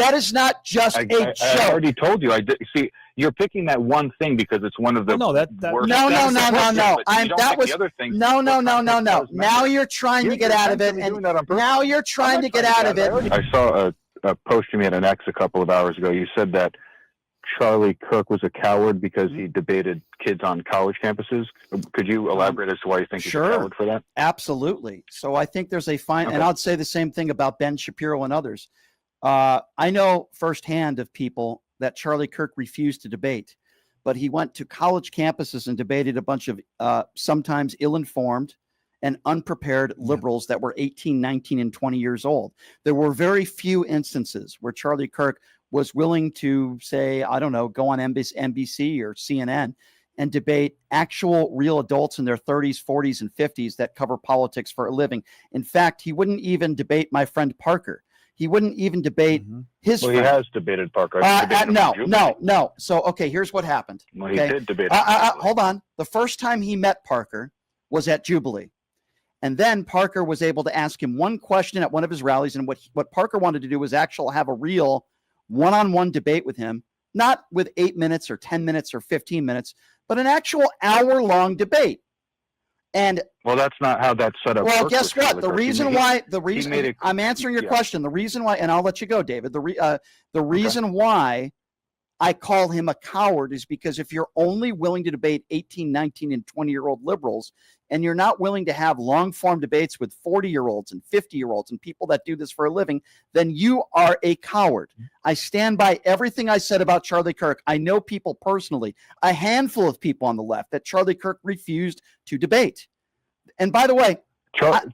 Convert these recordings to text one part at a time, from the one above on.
That is not just a joke. I already told you. I did. See, you're picking that one thing because it's one of the worst. No. The other thing. No. Now you're trying to get out of it, and now you're trying to get out of it. I saw a post you made on X a couple of hours ago. You said that Charlie Kirk was a coward because he debated kids on college campuses. Could you elaborate as to why you think he's a coward for that? Absolutely. So I think there's a fine, and I'd say the same thing about Ben Shapiro and others. I know firsthand of people that Charlie Kirk refused to debate, but he went to college campuses and debated a bunch of sometimes ill-informed and unprepared liberals that were 18, 19, and 20 years old. There were very few instances where Charlie Kirk was willing to say, I don't know, go on NBC or CNN and debate actual real adults in their 30s, 40s, and 50s that cover politics for a living. In fact, he wouldn't even debate my friend Parker. He wouldn't even debate his friend. He has debated Parker. No. So, okay, here's what happened. Well, he did debate hold on. The first time he met Parker was at Jubilee. And then Parker was able to ask him one question at one of his rallies. And what Parker wanted to do was actually have a real one-on-one debate with him, not with 8 minutes or 10 minutes or 15 minutes, but an actual hour-long debate. And well, that's not how that's set up. Well, guess what? The reason why I'm answering your question, the reason why, and I'll let you go, David. The reason why I call him a coward is because if you're only willing to debate 18, 19, and 20-year-old liberals, and you're not willing to have long-form debates with 40-year-olds and 50-year-olds and people that do this for a living, then you are a coward. I stand by everything I said about Charlie Kirk. I know people personally, a handful of people on the left, that Charlie Kirk refused to debate. And by the way,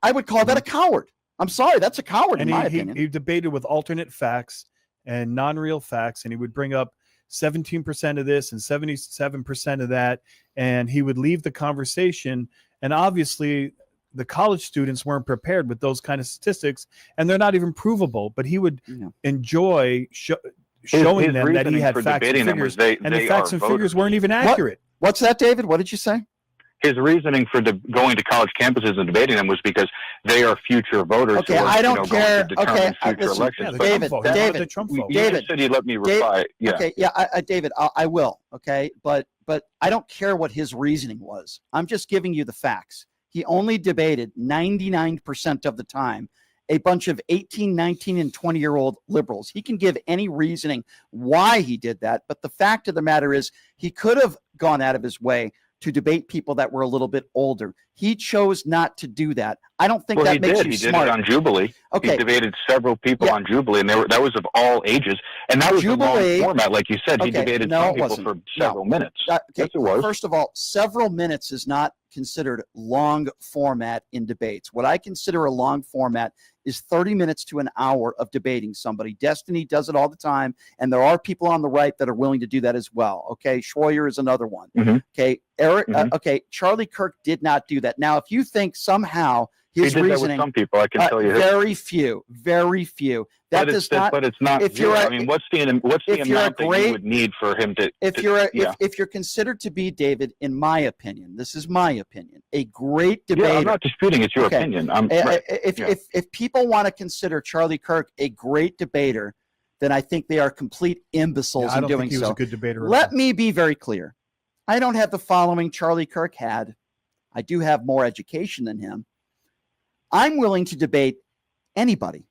I would call that a coward. I'm sorry, that's a coward in my opinion. He debated with alternate facts and non-real facts, and he would bring up 17% of this and 77% of that, and he would leave the conversation. And obviously, the college students weren't prepared with those kind of statistics, and they're not even provable. But he would enjoy showing them that he had facts and figures, and the facts and figures weren't even accurate. What's that, David? What did you say? His reasoning for going to college campuses and debating them was because they are future voters. Okay, I don't care. Okay, future elections. David, you said you let me reply. Okay, David, I will. Okay, but I don't care what his reasoning was. I'm just giving you the facts. He only debated 99% of the time a bunch of 18, 19, and 20-year-old liberals. He can give any reasoning why he did that, but the fact of the matter is he could have gone out of his way to debate people that were a little bit older. He chose not to do that. I don't think that makes you smart. He did it on Jubilee. Okay. He debated several people on Jubilee, and that was of all ages. And that was a long format, like you said. He debated some people for several minutes. Yes, it was. First of all, several minutes is not considered long format in debates. What I consider a long format is 30 minutes to an hour of debating somebody. Destiny does it all the time, and there are people on the right that are willing to do that as well. Okay, Schroyer is another one. Okay, Charlie Kirk did not do that. Now, if you think somehow his reasoning, that with some people, I can tell you, very few. That does not. But it's not. What's the amount that you would need for him to? If you're considered to be, David, in my opinion, this is my opinion, a great debater. Yeah, I'm not disputing it's your opinion. If people want to consider Charlie Kirk a great debater, then I think they are complete imbeciles in doing so. I don't think he was a good debater. Let me be very clear. I don't have the following Charlie Kirk had. I do have more education than him. I'm willing to debate anybody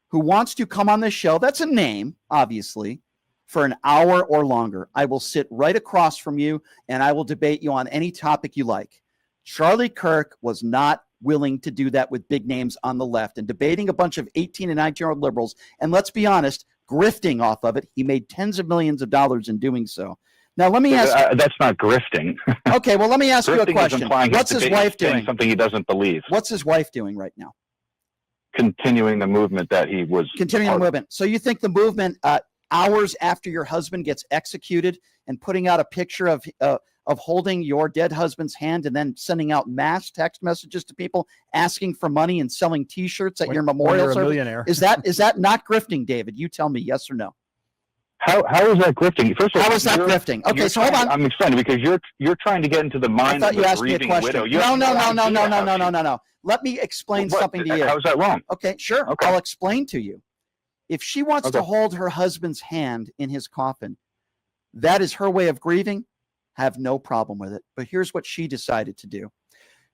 who wants to come on this show. That's a name, obviously, for an hour or longer. I will sit right across from you and I will debate you on any topic you like. Charlie Kirk was not willing to do that with big names on the left and debating a bunch of 18 and 19-year-old liberals. And let's be honest, grifting off of it. He made tens of millions of dollars in doing so. Now, let me ask you. That's not grifting. Okay, well, let me ask you a question. What's his wife doing? Something he doesn't believe. What's his wife doing right now? Continuing the movement that he was. Continuing the movement. So you think the movement, hours after your husband gets executed and putting out a picture of holding your dead husband's hand and then sending out mass text messages to people asking for money and selling T-shirts at your memorial service? A millionaire. Is that not grifting, David? You tell me, yes or no. How is that grifting? First of all, how is that grifting? Okay, so hold on. I'm excited because you're trying to get into the mind of the grieving widow. No. Let me explain something to you. How is that wrong? Okay, sure. Okay. I'll explain to you. If she wants Okay. to hold her husband's hand in his coffin, that is her way of grieving. Have no problem with it. But here's what she decided to do.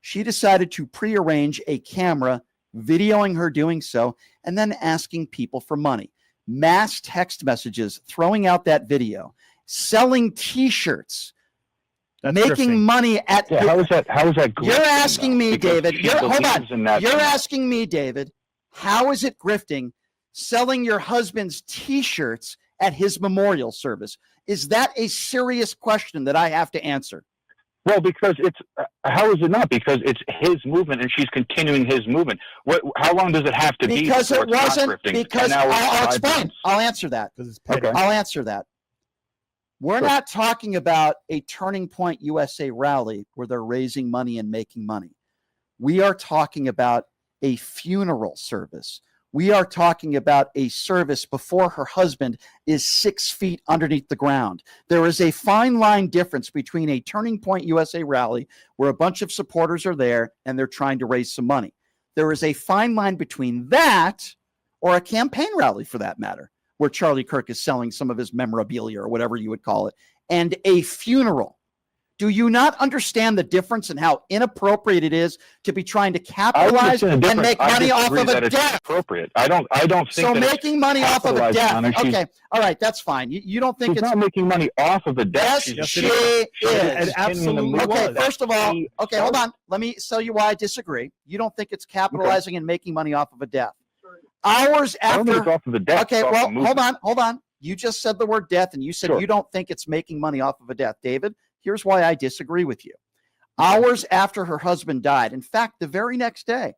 She decided to prearrange a camera videoing her doing so and then asking people for money. Mass text messages, throwing out that video, selling T-shirts, That's making grifting. money at. Yeah, how is that grifting, You're asking though? me, Because David. she Hold on. believes in that You're thing. asking me, David. How is it grifting? Selling your husband's T-shirts at his memorial service? Is that a serious question that I have to answer? Well, because it's how is it not? Because it's his movement, and she's continuing his movement. How long does it have to be? Because before it it's not wasn't. grifting? Because 10 hours, I'll 5 explain. minutes? I'll answer that. Because it's petty. Okay. I'll answer that. We're Sure. not talking about a Turning Point USA rally where they're raising money and making money. We are talking about a funeral service. We are talking about a service before her husband is 6 feet underneath the ground. There is a fine line difference between a Turning Point USA rally where a bunch of supporters are there and they're trying to raise some money. There is a fine line between that or a campaign rally, for that matter, where Charlie Kirk is selling some of his memorabilia or whatever you would call it, and a funeral. Do you not understand the difference and how inappropriate it is to be trying to capitalize and make money off of a death? Appropriate. I don't think so that making money off of a death. Okay, all right, that's fine. You don't think she's it's not making money off of a death. Yes, She's she is. It absolutely Okay, was. first of all, okay, hold on. Let me tell you why I disagree. You don't think it's capitalizing and making money off of a death. Hours I don't think after. it's off of a death. Okay, it's off well, a movement. hold on. You just said the word death, and you said Sure. you don't think it's making money off of a death. David, here's why I disagree with you. Hours after her husband died, in fact, the very next day,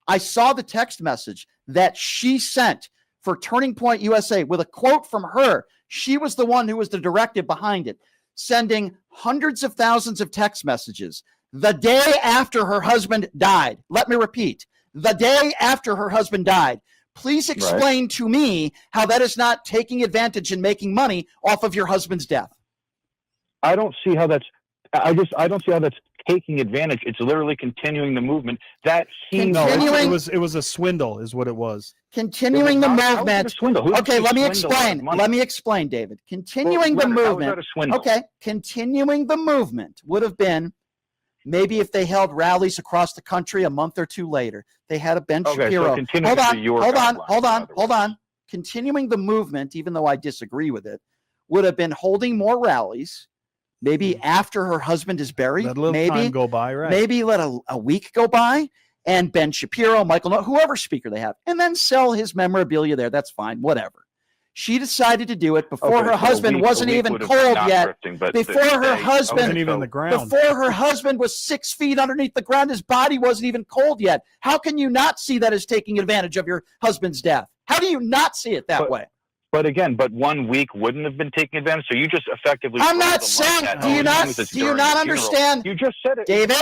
I saw the text message that she sent for Turning Point USA with a quote from her. She was the one who was the directive behind it, sending hundreds of thousands of text messages the day after her husband died. Let me repeat, the day after her husband died. Please explain to me how that is not taking advantage and making money off of your husband's death. I don't see how that's. I don't see how that's taking advantage. It's literally continuing the movement that he. No, Continuing- it was a swindle, is what it was. Continuing the How is it a movement. swindle? Who Okay, let me swindled out explain. of money? Let me explain, David. Continuing the Leonard, how is movement. that a swindle? Okay, continuing the movement would have been maybe if they held rallies across the country a month or two later. They had a Ben Okay, Shapiro. so continuing Hold on, to your hold on, guidelines, hold in on, other hold words. on. Continuing the movement, even though I disagree with it, would have been holding more rallies. Maybe after her husband is buried. Let a little maybe time go by, right? maybe let a week go by, and Ben Shapiro, Michael, whoever speaker they have, and then sell his memorabilia there. That's fine, whatever. She decided to do it before her husband wasn't even cold yet. Before her husband Wasn't even on the ground. Before her husband was 6 feet underneath the ground, his body wasn't even cold yet. How can you not see that as taking advantage of your husband's death? How do you not see it that way? But again, 1 week wouldn't have been taking advantage. So you just effectively. I'm not saying. Do you not understand? You just said it. David,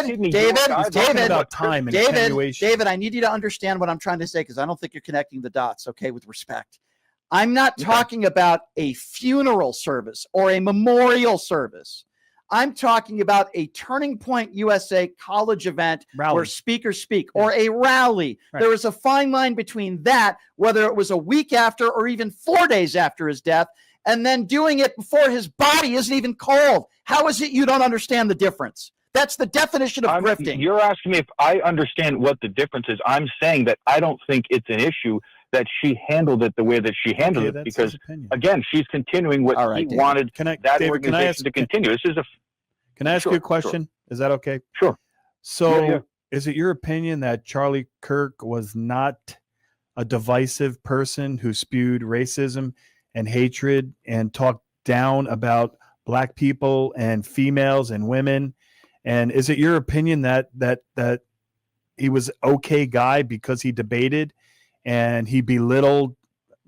Talking about time and David, attenuation. David, I need you to understand what I'm trying to say because I don't think you're connecting the dots, okay, with respect. I'm not talking about a funeral service or a memorial service. I'm talking about a Turning Point USA college event where speakers speak or a rally. Right. There is a fine line between that, whether it was a week after or even 4 days after his death, and then doing it before his body isn't even cold. How is it you don't understand the difference? That's the definition of grifting. You're asking me if I understand what the difference is. I'm saying that I don't think it's an issue that she handled it the way that she handled it because, again, she's continuing what he wanted that organization to continue. This is Can I ask you a question? Sure. Is that okay? Sure. So is it your opinion that Charlie Kirk was not a divisive person who spewed racism and hatred and talked down about black people and females and women? And is it your opinion that he was okay guy because he debated and he belittled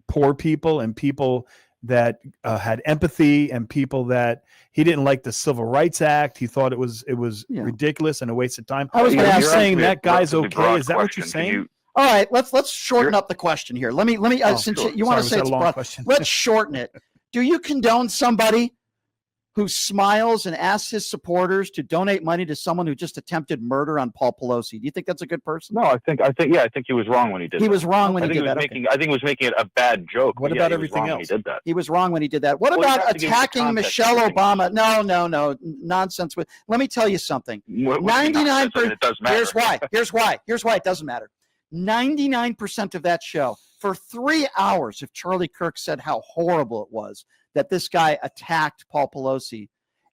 poor people and people that had empathy and people that he didn't like the Civil Rights Act? He thought it was ridiculous and a waste of time. I'm saying that guy's okay. Is that what you're saying? All right, let's shorten up the question here. Let me since you want to say it's broad, let's shorten it. Do you condone somebody who smiles and asks his supporters to donate money to someone who just attempted murder on Paul Pelosi? Do you think that's a good person? No, I think he was wrong when he did that. He was wrong when he did that. I think he was making it a bad joke. What about everything else? He did that. He was wrong when he did that. What about attacking Michelle Obama? No, nonsense. Let me tell you something. 99%. Here's why it doesn't matter. 99% of that show, for 3 hours, if Charlie Kirk said how horrible it was that this guy attacked Paul Pelosi,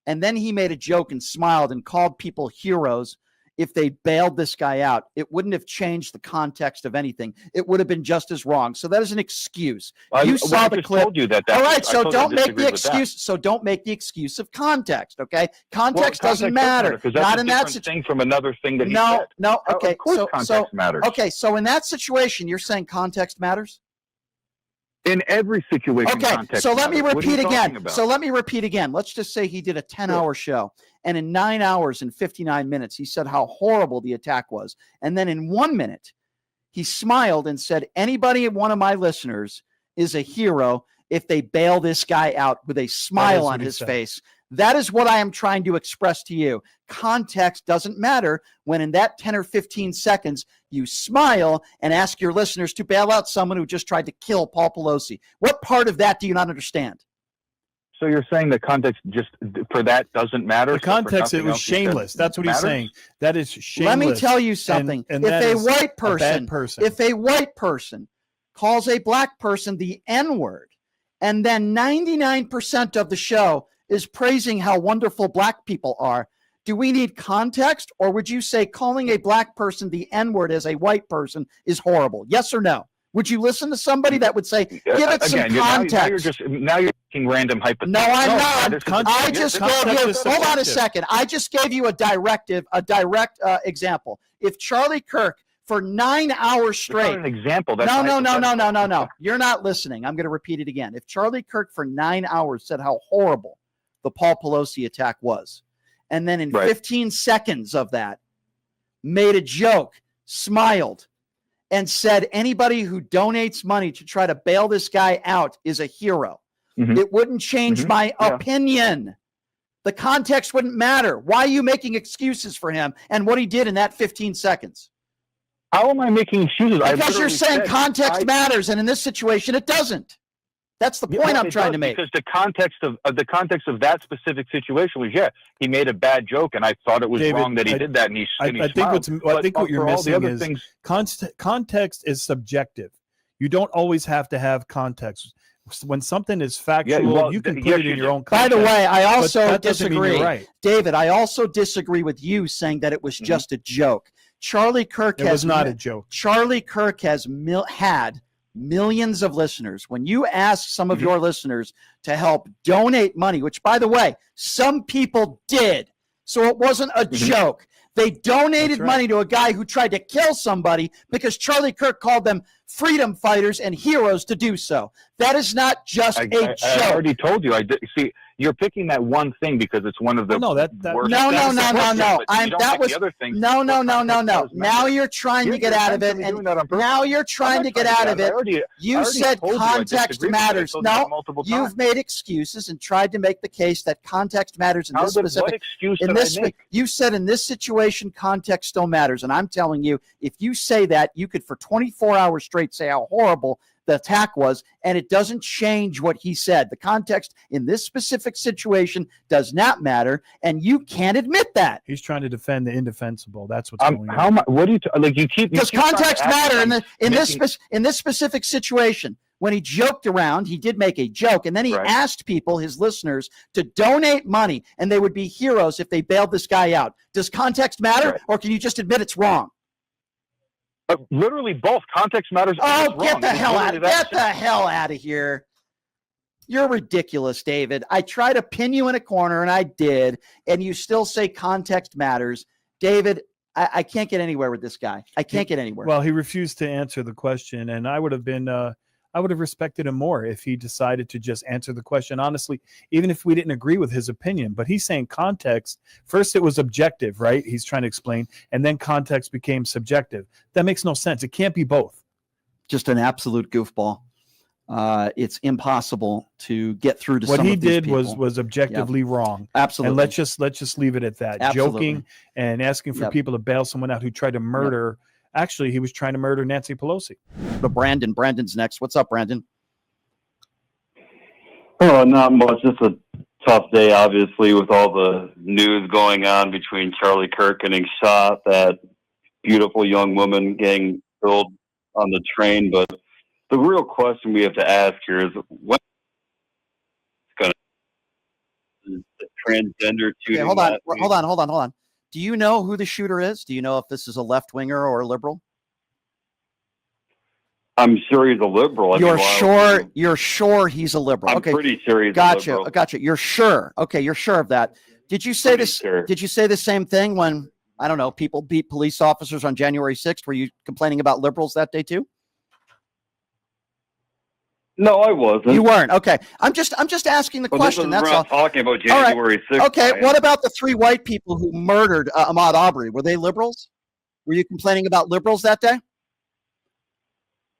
and then he made a joke and smiled and called people heroes if they bailed this guy out, it wouldn't have changed the context of anything. It would have been just as wrong. So that is an excuse. You saw the clip. Told you that all right, so don't make the excuse. So don't make the excuse of context. Okay, context doesn't matter. Not in that thing from another thing that he said. No. Okay, of course context matters. Okay, so in that situation, you're saying context matters. In every situation, okay, context so let me matters. repeat again. Let's just say he did a 10-hour show, and in 9 hours and 59 minutes, he said how horrible the attack was. And then in 1 minute, he smiled and said, anybody, one of my listeners, is a hero if they bail this guy out, with a smile on his face. That is what I am trying to express to you. Context doesn't matter when in that 10 or 15 seconds, you smile and ask your listeners to bail out someone who just tried to kill Paul Pelosi. What part of that do you not understand? So you're saying the context just for that doesn't matter? The context, it was shameless. That's what he's saying. That is shameless. Let me tell you something. And if a white person calls a black person the N-word, and then 99% of the show is praising how wonderful black people are, do we need context, or would you say calling a black person the N-word as a white person is horrible? Yes or no? Would you listen to somebody that would say, give it some context? Now you're making random hypotheticals. No, I'm not. I just gave you, hold on a second. I just gave you a direct example. If Charlie Kirk for 9 hours straight. That's not an example. That's no. You're not listening. I'm going to repeat it again. If Charlie Kirk for 9 hours said how horrible the Paul Pelosi attack was, and then in 15 seconds of that made a joke, smiled, and said anybody who donates money to try to bail this guy out is a hero, it wouldn't change my opinion. The context wouldn't matter. Why are you making excuses for him and what he did in that 15 seconds? How am I making excuses? Because you're saying context matters, and in this situation, it doesn't. That's the point I'm trying to make. Because the context of that specific situation was, he made a bad joke, and I thought it was wrong that he did that, and he smiled. I think what you're missing is context is subjective. You don't always have to have context. When something is factual, you can put it in your own context. By the way, I also disagree. Right. David, I also disagree with you saying that it was just a joke. Charlie Kirk was not a joke. Charlie Kirk has had millions of listeners. When you ask some of your listeners to help donate money, which, by the way, some people did, so it wasn't a joke. They donated money to a guy who tried to kill somebody because Charlie Kirk called them freedom fighters and heroes to do so. That is not just a joke. I already told you. See, you're picking that one thing because it's one of the worst. No. Now you're trying to get out of it, and now you're trying to get out of it. You said context matters. No, you've made excuses and tried to make the case that context matters in this specific. What excuse did I make? You said in this situation, context still matters, and I'm telling you, if you say that, you could for 24 hours straight say how horrible the attack was, and it doesn't change what he said. The context in this specific situation does not matter, and you can't admit that. He's trying to defend the indefensible. That's what's going on. What do you like? You keep because context matter in this specific situation. When he joked around, he did make a joke, and then he asked people, his listeners, to donate money, and they would be heroes if they bailed this guy out. Does context matter, or can you just admit it's wrong? Literally both. Context matters. Oh, get the hell out of here. You're ridiculous, David. I tried to pin you in a corner, and I did, and you still say context matters. David, I can't get anywhere with this guy. I can't get anywhere. Well, he refused to answer the question, and I would have respected him more if he decided to just answer the question honestly, even if we didn't agree with his opinion. But he's saying context. First, it was objective, right? He's trying to explain. And then context became subjective. That makes no sense. It can't be both. Just an absolute goofball. it's impossible to get through to what some he of these did people. was objectively wrong. Absolutely. And let's just leave it at that. Absolutely. Joking and asking for people to bail someone out who tried to murder. Actually, he was trying to murder Nancy Pelosi. But Brandon's next. What's up, Brandon? Oh, not much. Just a tough day, obviously, with all the news going on between Charlie Kirk getting shot, that beautiful young woman getting killed on the train. But the real question we have to ask here is when it's going to the transgender shooting. Okay, hold on. Do you know who the shooter is? Do you know if this is a left-winger or a liberal? I'm sure he's a liberal. You're sure he's a liberal. I'm pretty sure he's a liberal. Gotcha. You're sure. Okay, you're sure of that. Did you say Did you say the same thing when, I don't know, people beat police officers on January 6th? Were you complaining about liberals that day too? No, I wasn't. You weren't. Okay. I'm just asking the question. That's all. Talking about January 6th. Okay. Brian. What about the 3 white people who murdered Ahmaud Arbery? Were they liberals? Were you complaining about liberals that day?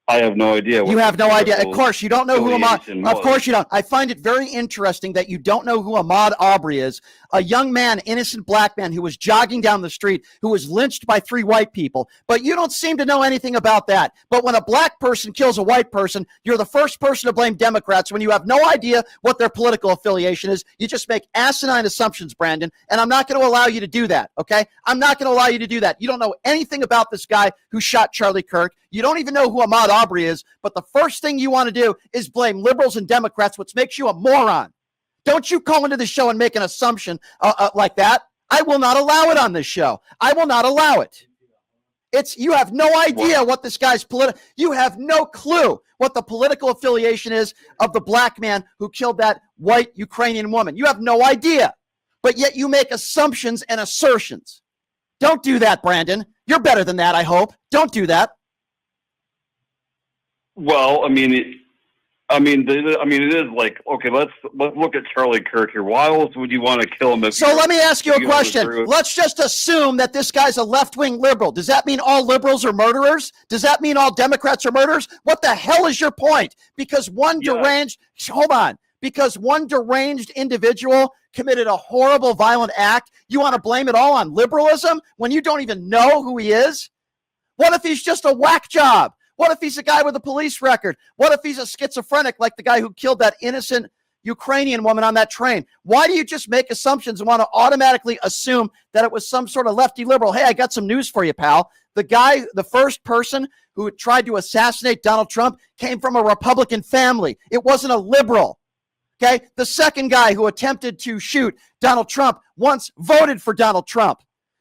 I have no idea. You have no idea. Of course, you don't know who Ahmaud. Of course, you don't. I find it very interesting that you don't know who Ahmaud Arbery is, a young man, innocent black man who was jogging down the street, who was lynched by 3 white people. But you don't seem to know anything about that. But when a black person kills a white person, you're the first person to blame Democrats when you have no idea what their political affiliation is. You just make asinine assumptions, Brandon, and I'm not going to allow you to do that, okay? I'm not going to allow you to do that. You don't know anything about this guy who shot Charlie Kirk. You don't even know who Ahmaud Arbery is, but the first thing you want to do is blame liberals and Democrats, which makes you a moron. Don't you call into the show and make an assumption like that. I will not allow it on this show. I will not allow it. You have no idea what this guy's you have no clue what the political affiliation is of the black man who killed that white Ukrainian woman. You have no idea, but yet you make assumptions and assertions. Don't do that, Brandon. You're better than that, I hope. Don't do that. Well, I mean, it is like, okay, let's look at Charlie Kirk here. Why else would you want to kill him? So let me ask you a question. Let's just assume that this guy's a left-wing liberal. Does that mean all liberals are murderers? Does that mean all Democrats are murderers? What the hell is your point? Because one deranged individual committed a horrible, violent act, you want to blame it all on liberalism when you don't even know who he is? What if he's just a whack job? What if he's a guy with a police record? What if he's a schizophrenic like the guy who killed that innocent Ukrainian woman on that train? Why do you just make assumptions and want to automatically assume that it was some sort of lefty liberal? Hey, I got some news for you, pal. The first person who tried to assassinate Donald Trump came from a Republican family. It wasn't a liberal. Okay? The second guy who attempted to shoot Donald Trump once voted for Donald Trump.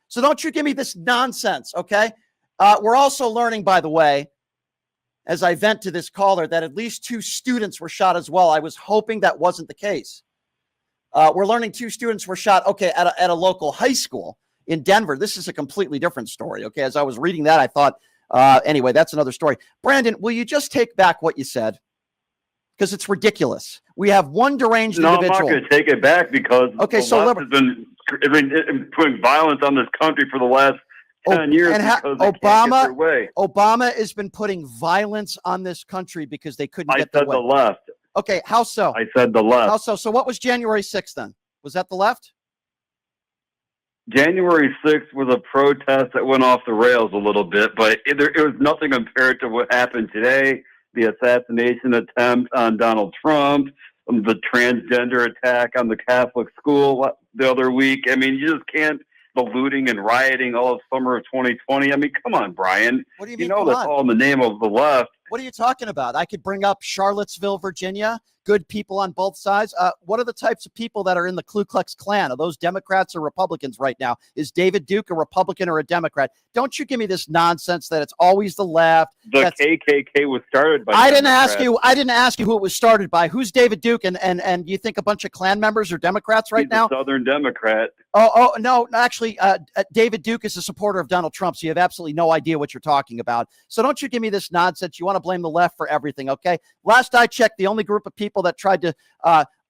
So don't you give me this nonsense, okay? We're also learning, by the way, as I vent to this caller, that at least 2 students were shot as well. I was hoping that wasn't the case. We're learning 2 students were shot, okay, at a local high school in Denver. This is a completely different story, okay? As I was reading that, I thought, anyway, that's another story. Brandon, will you just take back what you said? Because it's ridiculous. We have one deranged individual. No, I'm not going to take it back because the left has been putting violence on this country for the last 10 years because they can't get their way. Obama has been putting violence on this country because they couldn't get their way. I said the left. Okay, how so? I said the left. How so? So what was January 6th then? Was that the left? January 6th was a protest that went off the rails a little bit, but it was nothing compared to what happened today. The assassination attempt on Donald Trump, the transgender attack on the Catholic school the other week. I mean, you just can't. The looting and rioting all of summer of 2020. I mean, come on, Brian. What do you mean? You know that's all in the name of the left. What are you talking about? I could bring up Charlottesville, Virginia. Good people on both sides. What are the types of people that are in the Ku Klux Klan? Are those Democrats or Republicans right now? Is David Duke a Republican or a Democrat? Don't you give me this nonsense that it's always the left. The KKK was started by I didn't ask you who it was started by. Who's David Duke? And you think a bunch of Klan members are Democrats right now? He's a Southern Democrat. Oh, no, actually, David Duke is a supporter of Donald Trump, so you have absolutely no idea what you're talking about. So don't you give me this nonsense. You want to blame the left for everything, okay? Last I checked, the only group of people that tried to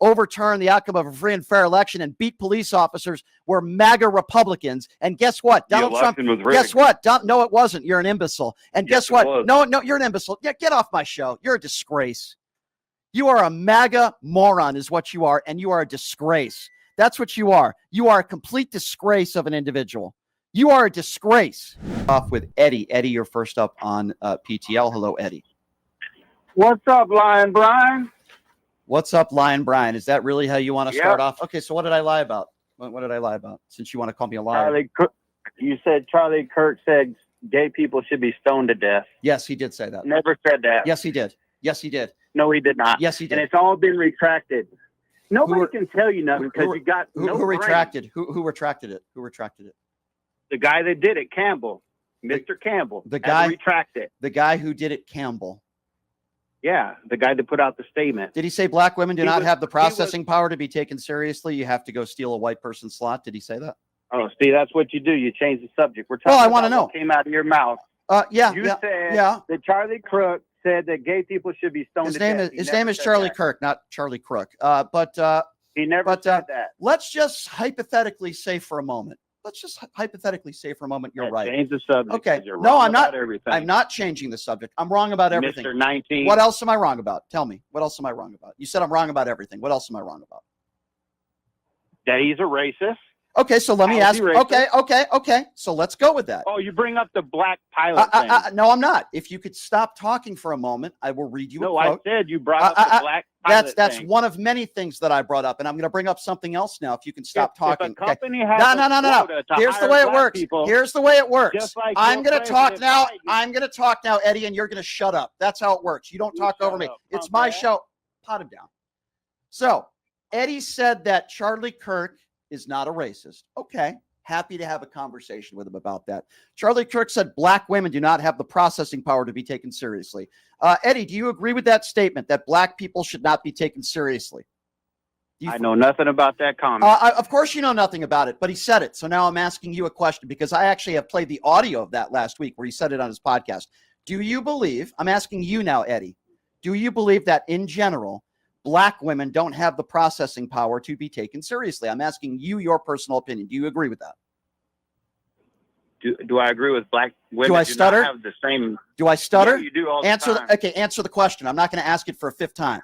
overturn the outcome of a free and fair election and beat police officers were MAGA Republicans. And guess what? Donald Trump. Guess what? No, it wasn't. You're an imbecile. And guess what? No, you're an imbecile. Yeah, get off my show. You're a disgrace. You are a MAGA moron is what you are, and you are a disgrace. That's what you are. You are a complete disgrace of an individual. You are a disgrace. Off with Eddie. Eddie, you're first up on PTL. Hello, Eddie. What's up, Lion Brian? What's up, Lion Brian? Is that really how you want to start off? Okay, so what did I lie about? What did I lie about? Since you want to call me a liar. You said Charlie Kirk said gay people should be stoned to death. Yes, he did say that. Never said that. Yes, he did. Yes, he did. No, he did not. Yes, he did. And it's all been retracted. Nobody can tell you nothing because you got no who retracted? Who retracted it? Who retracted it? The guy that did it, Campbell, Mr. Campbell. The guy retracted. The guy who did it, Campbell. Yeah, the guy that put out the statement. Did he say black women do not have the processing power to be taken seriously? You have to go steal a white person's slot. Did he say that? Oh, see, that's what you do. You change the subject. We're talking I want to know. What came out of your mouth. You said that Charlie Kirk said that gay people should be stoned to death. His name is Charlie Kirk, not Charlie Crook. He never said that. Let's just hypothetically say for a moment. You're right. Change the subject. Okay. No, I'm not. I'm not changing the subject. I'm wrong about everything. Mr. 19. What else am I wrong about? Tell me. What else am I wrong about? You said I'm wrong about everything. What else am I wrong about? That he's a racist. Okay, so let me ask. Okay. So let's go with that. Oh, you bring up the black pilot thing. No, I'm not. If you could stop talking for a moment, I will read you a quote. I said you brought up the black pilot That's thing. one of many things that I brought up, and I'm going to bring up something else now. If you can stop talking. If a company has no. Here's the way it works. Here's the way it works. Like I'm going to talk now. I'm going to talk now, Eddie, and you're going to shut up. That's how it works. You don't talk over me. It's my show. Pot him down. So Eddie said that Charlie Kirk is not a racist. Okay. Happy to have a conversation with him about that. Charlie Kirk said black women do not have the processing power to be taken seriously. Eddie, do you agree with that statement that black people should not be taken seriously? I know nothing about that comment. Of course you know nothing about it, but he said it. So now I'm asking you a question because I actually have played the audio of that last week where he said it on his podcast. Do you believe, I'm asking you now, Eddie, do you believe that in general, black women don't have the processing power to be taken seriously? I'm asking you your personal opinion. Do you agree with that? Do I agree with black women? Do I stutter? Not have the same... Do I stutter? Yeah, you do all the time. Answer the question. I'm not going to ask it for a fifth time.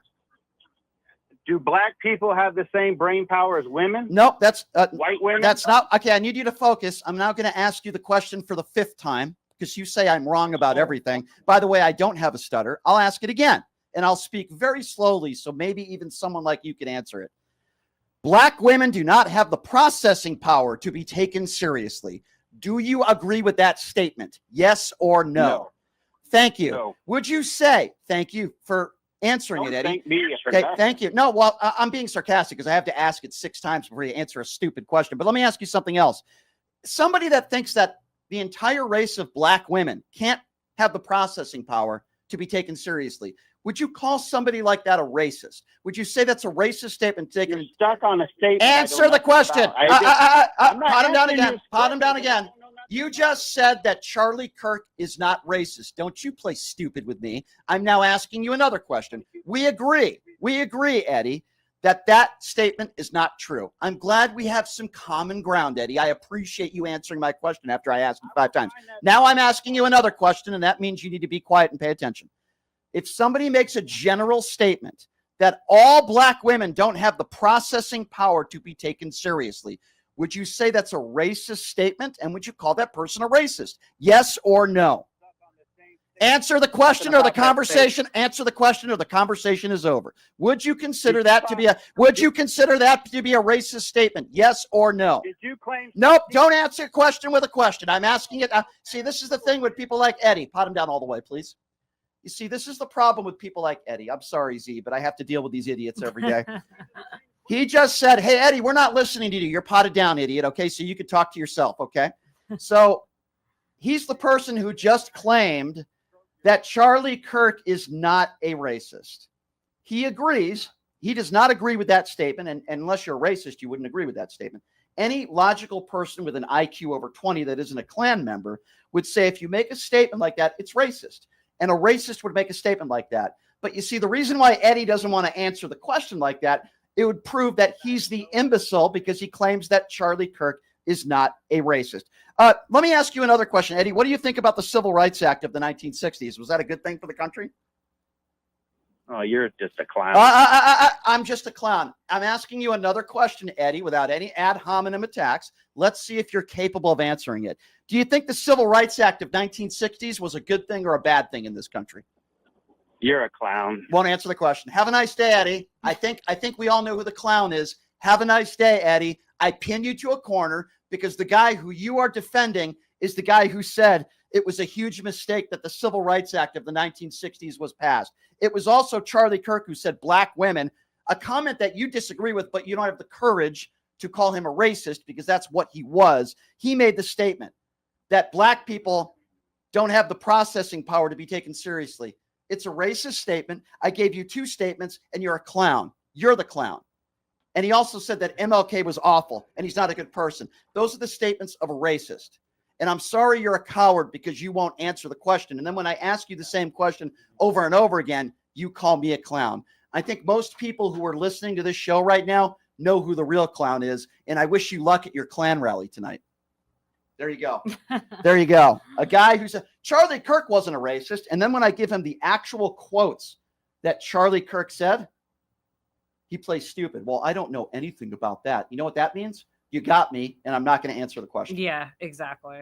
Do black people have the same brain power as women? Nope, that's white women. That's not okay. I need you to focus. I'm now going to ask you the question for the fifth time because you say I'm wrong about everything. By the way, I don't have a stutter. I'll ask it again. And I'll speak very slowly, so maybe even someone like you can answer it. Black women do not have the processing power to be taken seriously. Do you agree with that statement? Yes or no? Thank you. No. Would you say, thank you for answering it, Eddie. Thank me. Okay, thank you. No, well, I'm being sarcastic because I have to ask it 6 times before you answer a stupid question. But let me ask you something else. Somebody that thinks that the entire race of black women can't have the processing power to be taken seriously, would you call somebody like that a racist? Would you say that's a racist statement? You're stuck on a statement. Answer the question. Pot him down again. Pot him down again. No. You just said that Charlie Kirk is not racist. Don't you play stupid with me. I'm now asking you another question. We agree, Eddie, that statement is not true. I'm glad we have some common ground, Eddie. I appreciate you answering my question after I asked it 5 times. Now I'm asking you another question, and that means you need to be quiet and pay attention. If somebody makes a general statement that all black women don't have the processing power to be taken seriously, would you say that's a racist statement? And would you call that person a racist? Yes or no? Answer the question or the conversation. Answer the question or the conversation is over. Would you consider that to be a racist statement? Yes or no? Did you claim? Nope. Don't answer a question with a question. I'm asking it. See, this is the thing with people like Eddie. Pot him down all the way, please. You see, this is the problem with people like Eddie. I'm sorry, Z, but I have to deal with these idiots every day. He just said, hey, Eddie, we're not listening to you. You're potted down, idiot. Okay, so you can talk to yourself, okay? So he's the person who just claimed that Charlie Kirk is not a racist. He agrees. He does not agree with that statement. And unless you're a racist, you wouldn't agree with that statement. Any logical person with an IQ over 20 that isn't a Klan member would say if you make a statement like that, it's racist. And a racist would make a statement like that. But you see, the reason why Eddie doesn't want to answer the question like that, it would prove that he's the imbecile because he claims that Charlie Kirk is not a racist. Let me ask you another question, Eddie. What do you think about the Civil Rights Act of the 1960s? Was that a good thing for the country? Oh, you're just a clown. I'm just a clown. I'm asking you another question, Eddie, without any ad hominem attacks. Let's see if you're capable of answering it. Do you think the Civil Rights Act of 1960s was a good thing or a bad thing in this country? You're a clown. Won't answer the question. Have a nice day, Eddie. I think we all know who the clown is. Have a nice day, Eddie. I pin you to a corner because the guy who you are defending is the guy who said it was a huge mistake that the Civil Rights Act of the 1960s was passed. It was also Charlie Kirk who said black women, a comment that you disagree with, but you don't have the courage to call him a racist because that's what he was. He made the statement that black people don't have the processing power to be taken seriously. It's a racist statement. I gave you 2 statements and you're a clown. You're the clown. And he also said that MLK was awful and he's not a good person. Those are the statements of a racist. And I'm sorry you're a coward because you won't answer the question. And then when I ask you the same question over and over again, you call me a clown. I think most people who are listening to this show right now know who the real clown is. And I wish you luck at your Klan rally tonight. There you go. There you go. A guy who said Charlie Kirk wasn't a racist. And then when I give him the actual quotes that Charlie Kirk said, he plays stupid. Well, I don't know anything about that. You know what that means? You got me, and I'm not going to answer the question. Yeah, exactly.